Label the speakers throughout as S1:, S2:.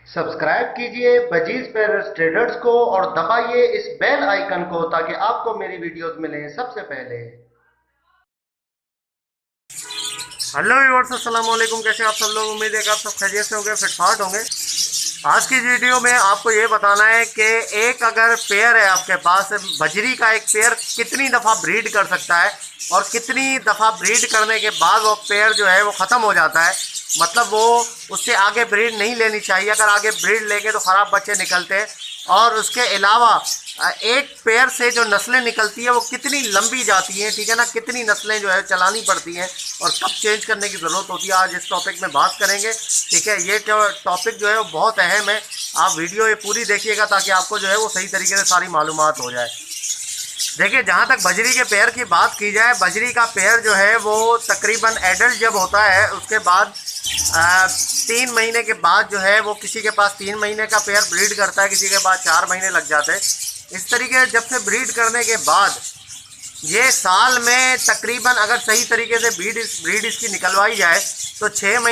S1: Subscribe कीजिए budgies पेरर्स traders को और दबाइए इस बेल आइकन को ताकि आपको मेरी वीडियोस मिलें सबसे पहले। हेलो व्यूअर्स, अस्सलाम वालेकुम। कैसे आप सब लोग? उम्मीद है कि आप सब खैरियत से होंगे, फिटफाट होंगे। आज की वीडियो में आपको ये बताना है कि एक अगर पेयर है आपके पास, बजरी का एक पेयर कितनी दफ़ा ब्रीड कर सकता है और कितनी दफ़ा ब्रीड करने के बाद वो पेयर जो है वो ख़त्म हो जाता है। मतलब वो उससे आगे ब्रीड नहीं लेनी चाहिए। अगर आगे ब्रीड लेंगे तो ख़राब बच्चे निकलते हैं। और उसके अलावा एक पेयर से जो नस्लें निकलती है वो कितनी लंबी जाती हैं, ठीक है ना, कितनी नस्लें जो है चलानी पड़ती हैं और कब चेंज करने की ज़रूरत होती है, आज इस टॉपिक में बात करेंगे। ठीक है, ये टॉपिक जो है वो बहुत अहम है। आप वीडियो ये पूरी देखिएगा ताकि आपको जो है वो सही तरीके से सारी मालूमात हो जाए। देखिए, जहाँ तक बजरी के पेयर की बात की जाए, बजरी का पेयर जो है वो तकरीबन एडल्ट जब होता है उसके बाद 3 महीने के बाद जो है वो किसी के पास 3 महीने का पेयर ब्रीड करता है, किसी के पास 4 महीने लग जाते हैं। इस तरीके से जब से ब्रीड करने के बाद ये साल में तकरीबन अगर सही तरीके से ब्रीड इसकी निकलवाई जाए तो 6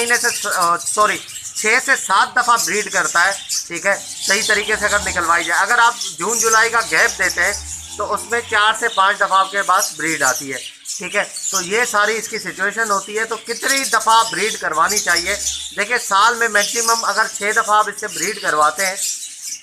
S1: से 7 दफ़ा ब्रीड करता है। ठीक है, सही तरीके से अगर निकलवाई जाए। अगर आप जून जुलाई का गैप देते हैं तो उसमें 4 से 5 दफ़ा आपके पास ब्रीड आती है। ठीक है, तो ये सारी इसकी सिचुएशन होती है। तो कितनी दफ़ा ब्रीड करवानी चाहिए? देखिए, साल में मैक्सिमम अगर 6 दफ़ा आप इससे ब्रीड करवाते हैं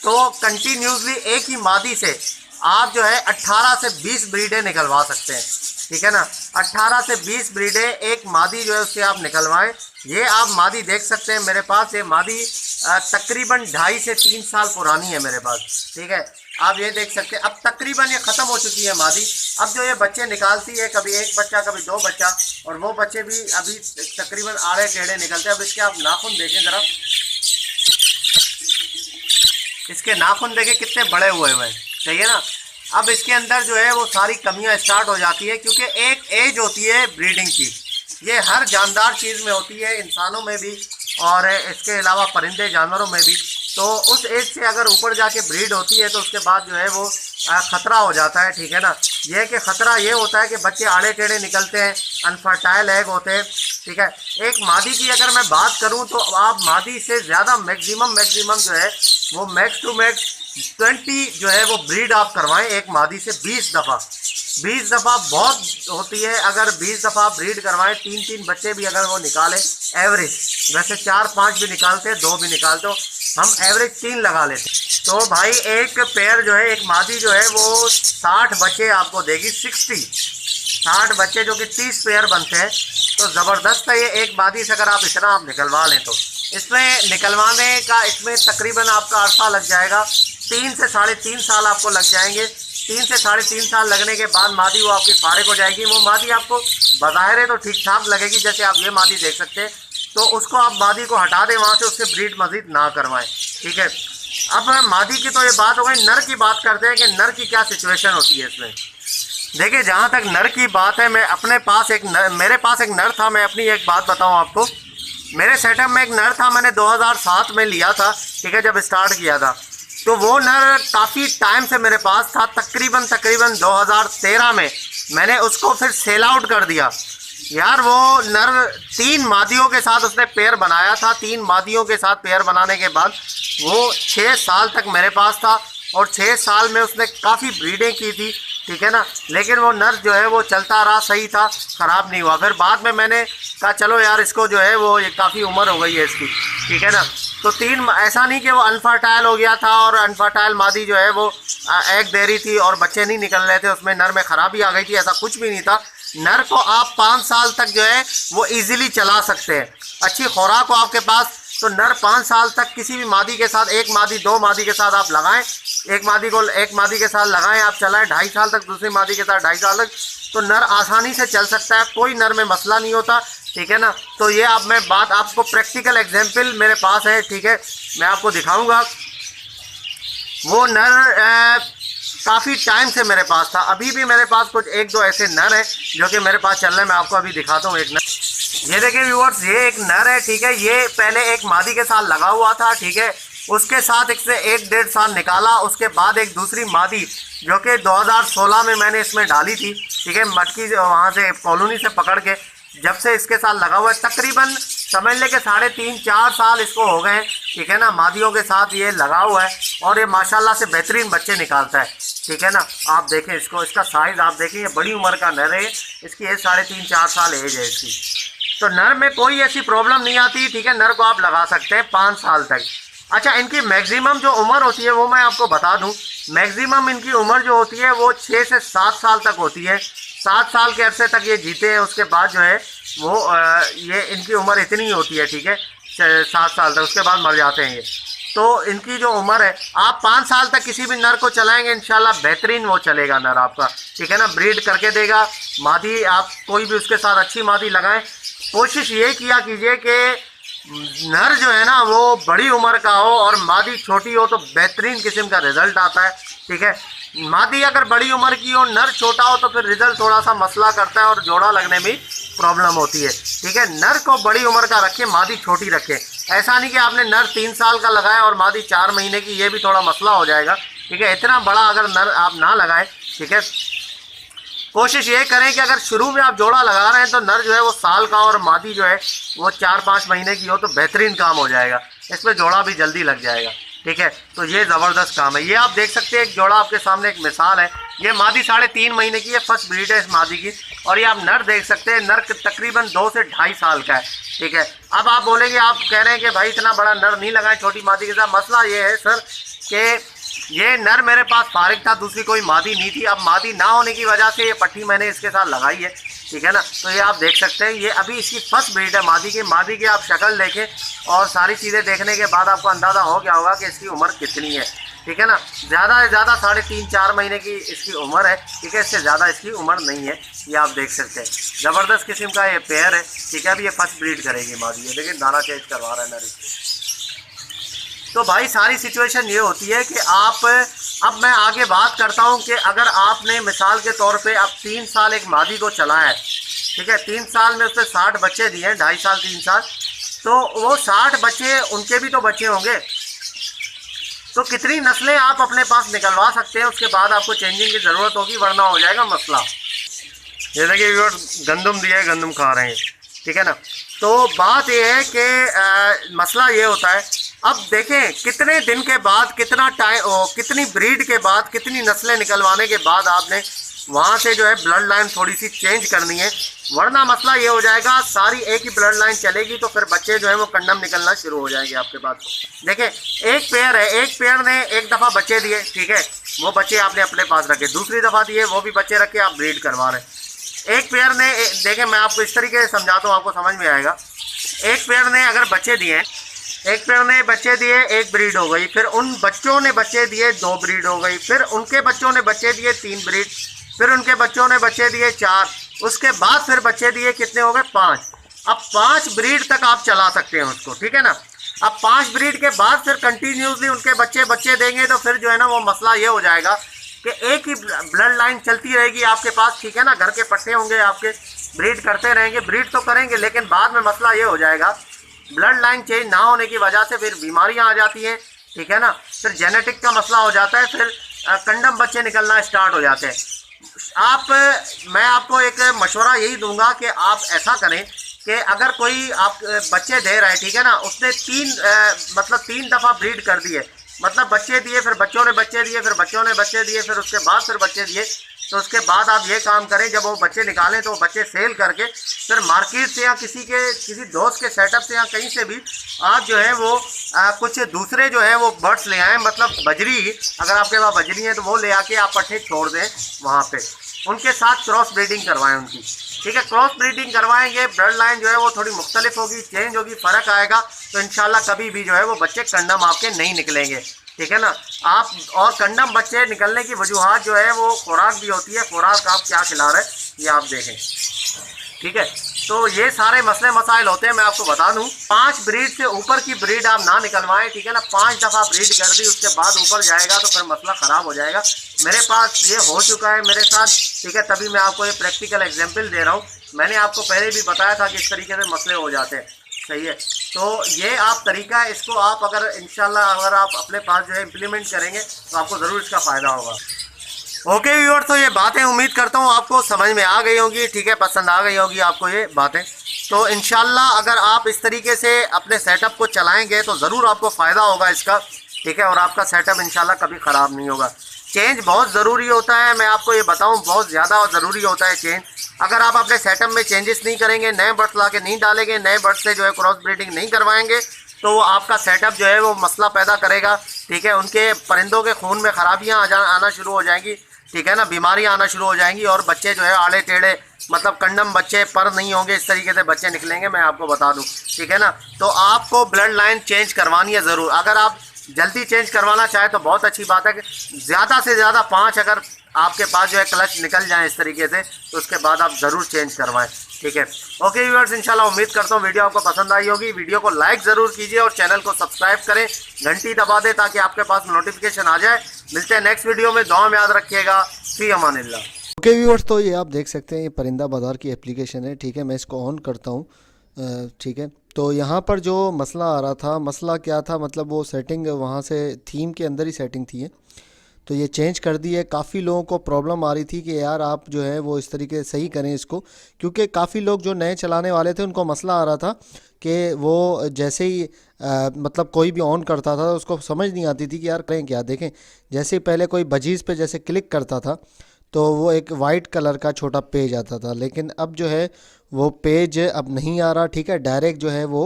S1: तो कंटिन्यूसली एक ही मादी से आप जो है 18 से 20 ब्रीडें निकलवा सकते हैं। ठीक है ना, 18 से 20 ब्रीडें एक मादी जो है उससे आप निकलवाएं। ये आप मादी देख सकते हैं मेरे पास। ये मादी तकरीबन 2.5 से 3 साल पुरानी है मेरे पास। ठीक है, आप ये देख सकते हैं। अब तकरीबन ये ख़त्म हो चुकी है मादी। अब जो ये बच्चे निकालती है, कभी एक बच्चा कभी 2 बच्चा, और वो बच्चे भी अभी तकरीबन आड़े टेढ़े निकलते हैं। अब इसके आप नाखून देखें ज़रा, इसके नाखून देखें कितने बड़े हुए हैं, चाहिए ना। अब इसके अंदर जो है वो सारी कमियां स्टार्ट हो जाती है, क्योंकि एक एज होती है ब्रीडिंग की। ये हर जानदार चीज़ में होती है, इंसानों में भी और इसके अलावा परिंदे जानवरों में भी। तो उस एज से अगर ऊपर जाके ब्रीड होती है तो उसके बाद जो है वो ख़तरा हो जाता है। ठीक है ना, यह कि ख़तरा ये होता है कि बच्चे आड़े टेढ़े निकलते हैं, अनफर्टाइल एग होते हैं। ठीक है, एक मादी की अगर मैं बात करूं तो आप मादी से ज़्यादा मैक्सिमम जो है वो मैक्स टू मैक्स 20 जो है वो ब्रीड आप करवाएं एक मादी से। 20 दफ़ा बहुत होती है। अगर 20 दफ़ा ब्रीड करवाएं, 3 बच्चे भी अगर वो निकालें एवरेज, वैसे 4-5 भी निकालते हैं, 2 भी निकालते हो, हम एवरेज 3 लगा लेते। तो भाई एक पेयर जो है, एक मादी जो है वो 60 बच्चे आपको देगी। 60 बच्चे जो कि 30 पेयर बनते हैं। तो ज़बरदस्त है ये एक मादी से। अगर आप इतना आप निकलवा लें तो इसमें निकलवाने का इसमें तकरीबन आपका अरसा लग जाएगा 3 से 3.5 साल आपको लग जाएंगे। 3 से 3.5 साल लगने के बाद मादी वो आपकी फारिग हो जाएगी। वो मादी आपको बज़ाहिर तो ठीक ठाक लगेगी, जैसे आप ये मादी देख सकते हैं। तो उसको आप मादी को हटा दें वहाँ से, उससे ब्रीड मज़ीद ना करवाएं। ठीक है, अब मादी की तो ये बात हो गई। नर की बात करते हैं कि नर की क्या सिचुएशन होती है इसमें। देखिए, जहाँ तक नर की बात है, मैं अपने पास मेरे पास एक नर था। मैं अपनी एक बात बताऊँ आपको, मेरे सेटअप में एक नर था, मैंने 2007 में लिया था। ठीक है, जब स्टार्ट किया था तो वो नर काफ़ी टाइम से मेरे पास था। तकरीबन 2013 में मैंने उसको फिर सेल आउट कर दिया। यार वो नर 3 मादियों के साथ उसने पेयर बनाया था। 3 मादियों के साथ पेयर बनाने के बाद वो 6 साल तक मेरे पास था और 6 साल में उसने काफ़ी ब्रीडें की थी। ठीक है ना, लेकिन वो नर जो है वो चलता रहा, सही था, ख़राब नहीं हुआ। फिर बाद में मैंने कहा चलो यार इसको जो है वो, ये काफ़ी उम्र हो गई है इसकी। ठीक है ना, तो 3 ऐसा नहीं कि वो अनफर्टाइल हो गया था और अनफर्टाइल मादी जो है वो एग दे रही थी और बच्चे नहीं निकल रहे थे, उसमें नर में ख़राबी आ गई थी, ऐसा कुछ भी नहीं था। नर को आप 5 साल तक जो है वो इजीली चला सकते हैं। अच्छी खुराक हो आपके पास तो नर 5 साल तक किसी भी मादी के साथ, 1 मादी 2 मादी के साथ आप लगाएं, एक मादी के साथ लगाएं, आप चलाएं 2.5 साल तक, दूसरी मादी के साथ 2.5 साल तक, तो नर आसानी से चल सकता है, कोई नर में मसला नहीं होता। ठीक है ना, तो ये अब मैं बात आपको प्रैक्टिकल एग्जाम्पल मेरे पास है। ठीक है, मैं आपको दिखाऊंगा। वो नर काफ़ी टाइम से मेरे पास था। अभी भी मेरे पास कुछ 1-2 ऐसे नर हैं जो कि मेरे पास चल रहे हैं। मैं आपको अभी दिखाता हूँ एक नर। ये देखिए व्यूअर्स, ये एक नर है। ठीक है, ये पहले एक मादी के साथ लगा हुआ था। ठीक है, उसके साथ इससे 1-1.5 साल निकाला। उसके बाद एक दूसरी मादी जो कि 2016 में मैंने इसमें डाली थी। ठीक है, मटकी वहाँ से कॉलोनी से पकड़ के जब से इसके साथ लगा हुआ है, तकरीबन समझ ले कि 3.5-4 साल इसको हो गए, ठीक है ना, मादियों के साथ ये लगा हुआ है और ये माशाल्लाह से बेहतरीन बच्चे निकालता है, ठीक है ना। आप देखें इसको, इसका साइज़ आप देखें, ये बड़ी उम्र का नर है, इसकी एज 3.5-4 साल एज है इसकी। तो नर में कोई ऐसी प्रॉब्लम नहीं आती, ठीक है, नर को आप लगा सकते हैं 5 साल तक। अच्छा, इनकी मैक्सिमम जो उम्र होती है वो मैं आपको बता दूं, मैक्सिमम इनकी उम्र जो होती है वो 6 से 7 साल तक होती है। 7 साल के अरसे तक ये जीते हैं, उसके बाद जो है वो ये इनकी उम्र इतनी ही होती है, ठीक है, 7 साल तक, उसके बाद मर जाते हैं ये। तो इनकी जो उम्र है, आप 5 साल तक किसी भी नर को चलाएंगे इंशाल्लाह बेहतरीन वो चलेगा नर आपका, ठीक है ना, ब्रीड करके देगा। मादी आप कोई भी उसके साथ अच्छी मादी लगाएं। कोशिश ये किया कीजिए कि नर जो है ना वो बड़ी उम्र का हो और मादी छोटी हो तो बेहतरीन किस्म का रिजल्ट आता है, ठीक है। मादी अगर बड़ी उम्र की हो, नर छोटा हो तो फिर रिजल्ट थोड़ा सा मसला करता है और जोड़ा लगने में प्रॉब्लम होती है, ठीक है। नर को बड़ी उम्र का रखें, मादी छोटी रखें। ऐसा नहीं कि आपने नर 3 साल का लगाया और मादी 4 महीने की, ये भी थोड़ा मसला हो जाएगा, ठीक है। इतना बड़ा अगर नर आप ना लगाएं, ठीक है। कोशिश ये करें कि अगर शुरू में आप जोड़ा लगा रहे हैं तो नर जो है वो साल का और मादी जो है वो 4-5 महीने की हो तो बेहतरीन काम हो जाएगा, इसमें जोड़ा भी जल्दी लग जाएगा, ठीक है। तो ये ज़बरदस्त काम है। ये आप देख सकते हैं, एक जोड़ा आपके सामने एक मिसाल है, ये मादी 3.5 महीने की है, फर्स्ट ब्रीड है इस मादी की। और ये आप नर देख सकते हैं, नर तकरीबन 2 से 2.5 साल का है, ठीक है। अब आप बोलेंगे, आप कह रहे हैं कि भाई इतना बड़ा नर नहीं लगाए छोटी मादी के साथ। मसला ये है सर कि ये नर मेरे पास फारिग था, दूसरी कोई मादी नहीं थी। अब मादी ना होने की वजह से ये पट्टी मैंने इसके साथ लगाई है, ठीक है ना। तो ये आप देख सकते हैं, ये अभी इसकी फर्स्ट ब्रीड है मादी की। मादी की आप शक्ल देखें और सारी चीज़ें देखने के बाद आपको अंदाज़ा हो गया होगा कि इसकी उम्र कितनी है, ठीक है ना। ज़्यादा से ज़्यादा 3.5-4 महीने की इसकी उम्र है, ठीक है, इससे ज़्यादा इसकी उम्र नहीं है। ये आप देख सकते हैं, ज़बरदस्त किस्म का ये पेयर है, ठीक है। अभी ये फर्स्ट ब्रीड करेगी मादी है, लेकिन दाना चेंज करवा रहा है नर। तो भाई सारी सिचुएशन ये होती है कि आप, अब मैं आगे बात करता हूँ कि अगर आपने मिसाल के तौर पे अब 3 साल एक मादी को चलाया है, ठीक है, 3 साल में उसने 60 बच्चे दिए हैं, 2.5 साल 3 साल, तो वो 60 बच्चे, उनके भी तो बच्चे होंगे, तो कितनी नस्लें आप अपने पास निकलवा सकते हैं। उसके बाद आपको चेंजिंग की ज़रूरत होगी, वरना हो जाएगा मसला। जैसे कि गंदम दिया है, गंदम खा रहे हैं, ठीक है ना। तो बात यह है कि मसला ये होता है, अब देखें कितने दिन के बाद, कितना टाइम, कितनी ब्रीड के बाद, कितनी नस्लें निकलवाने के बाद आपने वहाँ से जो है ब्लड लाइन थोड़ी सी चेंज करनी है, वरना मसला ये हो जाएगा सारी एक ही ब्लड लाइन चलेगी तो फिर बच्चे जो है वो कंडम निकलना शुरू हो जाएंगे आपके पास। देखें, एक पेयर है, एक पेयर ने एक दफ़ा बच्चे दिए, ठीक है, वो बच्चे आपने अपने पास रखे, दूसरी दफ़ा दिए वो भी बच्चे रखे, आप ब्रीड करवा रहे हैं। एक पेयर ने, देखें मैं आपको इस तरीके से समझाता हूँ, आपको समझ में आएगा। एक पेयर ने अगर बच्चे दिए, एक पेयर ने बच्चे दिए, एक ब्रीड हो गई, फिर उन बच्चों ने बच्चे दिए, 2 ब्रीड हो गई, फिर उनके बच्चों ने बच्चे दिए, 3 ब्रीड, फिर उनके बच्चों ने बच्चे दिए 4, उसके बाद फिर बच्चे दिए कितने हो गए 5। अब 5 ब्रीड तक आप चला सकते हैं उसको, ठीक है ना। अब 5 ब्रीड के बाद फिर कंटिन्यूसली उनके बच्चे देंगे तो फिर जो है ना वो मसला ये हो जाएगा कि एक ही ब्लड लाइन चलती रहेगी आपके पास, ठीक है ना। घर के पट्टे होंगे आपके, ब्रीड करते रहेंगे, ब्रीड तो करेंगे, लेकिन बाद में मसला ये हो जाएगा ब्लड लाइन चेंज ना होने की वजह से फिर बीमारियां आ जाती हैं, ठीक है ना। फिर जेनेटिक का मसला हो जाता है, फिर कंडम बच्चे निकलना स्टार्ट हो जाते हैं। मैं आपको एक मशवरा यही दूंगा कि आप ऐसा करें कि अगर कोई आप बच्चे दे रहा है, ठीक है ना, उसने 3 दफ़ा ब्रीड कर दिए, मतलब बच्चे दिए, फिर बच्चों ने बच्चे दिए, फिर बच्चों ने बच्चे दिए, फिर उसके बाद फिर बच्चे दिए, तो उसके बाद आप ये काम करें, जब वो बच्चे निकालें तो बच्चे सेल करके फिर मार्केट से या किसी दोस्त के सेटअप से या कहीं से भी आप जो है वो कुछ दूसरे जो है वो बर्ड्स ले आएँ, मतलब बजरी, अगर आपके पास बजरी है तो वो ले आके आप पट्टे छोड़ दें वहाँ पे, उनके साथ क्रॉस ब्रीडिंग करवाएं उनकी, ठीक है। क्रॉस ब्रीडिंग करवाएंगे, ब्लड लाइन जो है वो थोड़ी मुख्तलिफ होगी, चेंज होगी, फ़र्क आएगा, तो इंशाल्लाह कभी भी जो है वो बच्चे कंडम आपके नहीं निकलेंगे, ठीक है ना। आप और कंडम बच्चे निकलने की वजूहात जो है वो खुराक भी होती है, खुराक आप क्या खिला रहे हैं ये आप देखें, ठीक है। तो ये सारे मसले मसाइल होते हैं। मैं आपको बता दूं, 5 ब्रीड से ऊपर की ब्रीड आप ना निकलवाएं, ठीक है ना। 5 दफ़ा ब्रीड कर दी, उसके बाद ऊपर जाएगा तो फिर मसला ख़राब हो जाएगा। मेरे पास ये हो चुका है मेरे साथ, ठीक है, तभी मैं आपको ये प्रैक्टिकल एग्जाम्पल दे रहा हूँ। मैंने आपको पहले भी बताया था कि इस तरीके से मसले हो जाते हैं, सही है। तो ये आप तरीका है, इसको आप अगर इंशाल्लाह अगर आप अपने पास जो है इम्प्लीमेंट करेंगे तो आपको ज़रूर इसका फ़ायदा होगा। ओके व्यूअर्स, तो ये बातें उम्मीद करता हूँ आपको समझ में आ गई होंगी, ठीक है, पसंद आ गई होगी आपको ये बातें। तो इंशाल्लाह अगर आप इस तरीके से अपने सेटअप को चलाएंगे तो ज़रूर आपको फ़ायदा होगा इसका, ठीक है, और आपका सेटअप इंशाल्लाह कभी ख़राब नहीं होगा। चेंज बहुत ज़रूरी होता है, मैं आपको ये बताऊं, बहुत ज़्यादा ज़रूरी होता है चेंज। अगर आप अपने सेटअप में चेंजेस नहीं करेंगे, नए बर्ड्स ला के नहीं डालेंगे, नए बर्ड्स से जो है क्रॉस ब्रीडिंग नहीं करवाएंगे, तो आपका सेटअप जो है वो मसला पैदा करेगा, ठीक है। उनके परिंदों के खून में खराबियाँ आना शुरू हो जाएंगी, ठीक है ना, बीमारियाँ आना शुरू हो जाएंगी, और बच्चे जो है आड़े टेढ़े, मतलब कंडम बच्चे, पर नहीं होंगे, इस तरीके से बच्चे निकलेंगे, मैं आपको बता दूं, ठीक है ना। तो आपको ब्लड लाइन चेंज करवानी है ज़रूर। अगर आप जल्दी चेंज करवाना चाहे तो बहुत अच्छी बात है कि ज़्यादा से ज़्यादा 5 अगर आपके पास जो है क्लच निकल जाए इस तरीके से, तो उसके बाद आप ज़रूर चेंज करवाएं, ठीक है। ओके व्यूअर्स, इंशाल्लाह उम्मीद करता हूँ वीडियो आपको पसंद आई होगी। वीडियो को लाइक ज़रूर कीजिए और चैनल को सब्सक्राइब करें, घंटी दबा दें ताकि आपके पास नोटिफिकेशन आ जाए। मिलते हैं नेक्स्ट वीडियो में, दुआ में याद रखिएगा। फी अमानिल्लाह।
S2: ओके व्यूअर्स, तो ये आप देख सकते हैं, ये परिंदा बाज़ार की एप्लीकेशन है, ठीक है। मैं इसको ऑन करता हूँ, ठीक है। तो यहाँ पर जो मसला आ रहा था, मसला क्या था, मतलब वो सेटिंग वहाँ से थीम के अंदर ही सेटिंग थी, तो ये चेंज कर दी है। काफ़ी लोगों को प्रॉब्लम आ रही थी कि यार आप जो है वो इस तरीके से सही करें इसको, क्योंकि काफ़ी लोग जो नए चलाने वाले थे उनको मसला आ रहा था कि वो जैसे ही मतलब कोई भी ऑन करता था उसको समझ नहीं आती थी कि यार करें क्या। देखें, जैसे पहले कोई बजीज़ पे जैसे क्लिक करता था तो वो एक वाइट कलर का छोटा पेज आता था, लेकिन अब जो है वो पेज अब नहीं आ रहा, ठीक है। डायरेक्ट जो है वो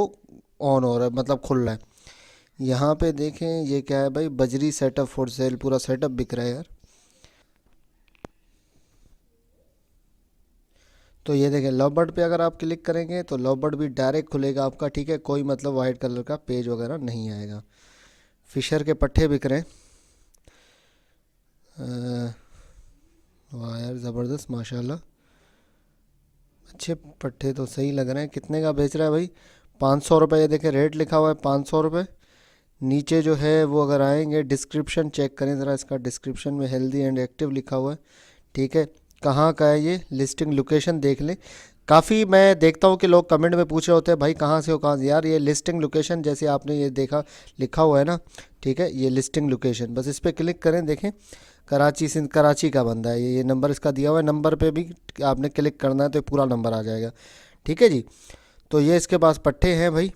S2: ऑन हो रहा है, मतलब खुल रहा है। यहाँ पे देखें, ये क्या है भाई, बजरी सेटअप फॉर सेल, पूरा सेटअप बिक रहा है यार। तो ये देखें, लव बर्ड पे अगर आप क्लिक करेंगे तो लव बर्ड भी डायरेक्ट खुलेगा आपका, ठीक है। कोई मतलब वाइट कलर का पेज वगैरह नहीं आएगा। फिशर के पट्टे बिक रहे हैं, वाह यार ज़बरदस्त, माशाल्लाह, अच्छे पट्टे तो सही लग रहे हैं। कितने का बेच रहा है भाई? 500 रुपये। ये देखें रेट लिखा हुआ है 500 रुपये। नीचे जो है वो अगर आएंगे डिस्क्रिप्शन चेक करें ज़रा, इसका डिस्क्रिप्शन में हेल्दी एंड एक्टिव लिखा हुआ है, ठीक है। कहाँ का है ये, लिस्टिंग लोकेशन देख लें। काफ़ी मैं देखता हूँ कि लोग कमेंट में पूछ रहे होते हैं भाई कहाँ से हो, कहाँ से। यार ये लिस्टिंग लोकेशन जैसे आपने ये देखा लिखा हुआ है ना, ठीक है, ये लिस्टिंग लोकेशन, बस इस पर क्लिक करें। देखें कराची, सिंध कराची का बंदा है ये नंबर इसका दिया हुआ है। नंबर पे भी आपने क्लिक करना है तो पूरा नंबर आ जाएगा, ठीक है जी। तो ये इसके पास पट्टे हैं भाई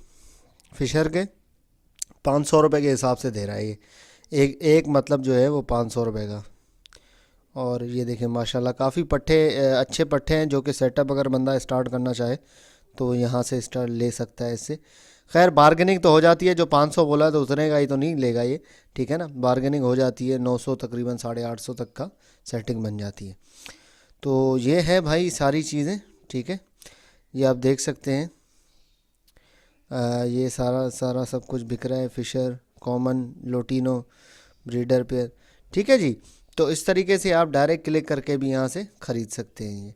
S2: फिशर के, 500 रुपये के हिसाब से दे रहा है ये, एक मतलब जो है वो 500 रुपये का। और ये देखें माशाल्लाह काफ़ी पट्टे, अच्छे पट्टे हैं, जो कि सेटअप अगर बंदा स्टार्ट करना चाहे तो यहाँ से स्टार्ट ले सकता है इससे। खैर बार्गेनिंग तो हो जाती है, जो 500 बोला है तो उतने का ही तो नहीं लेगा ये, ठीक है ना। बार्गेनिंग हो जाती है, 900 तकरीबन 850 तक का सेटिंग बन जाती है। तो ये है भाई सारी चीज़ें, ठीक है। ये आप देख सकते हैं, ये सारा सब कुछ बिक रहा है, fisher, common, lutino, breeder pair, ठीक है जी। तो इस तरीके से आप डायरेक्ट क्लिक करके भी यहाँ से ख़रीद सकते हैं। ये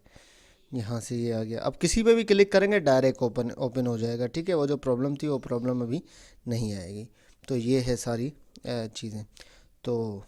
S2: यहाँ से ये आ गया, अब किसी पे भी क्लिक करेंगे डायरेक्ट ओपन हो जाएगा, ठीक है। वो जो प्रॉब्लम थी वो प्रॉब्लम अभी नहीं आएगी। तो ये है सारी चीज़ें। तो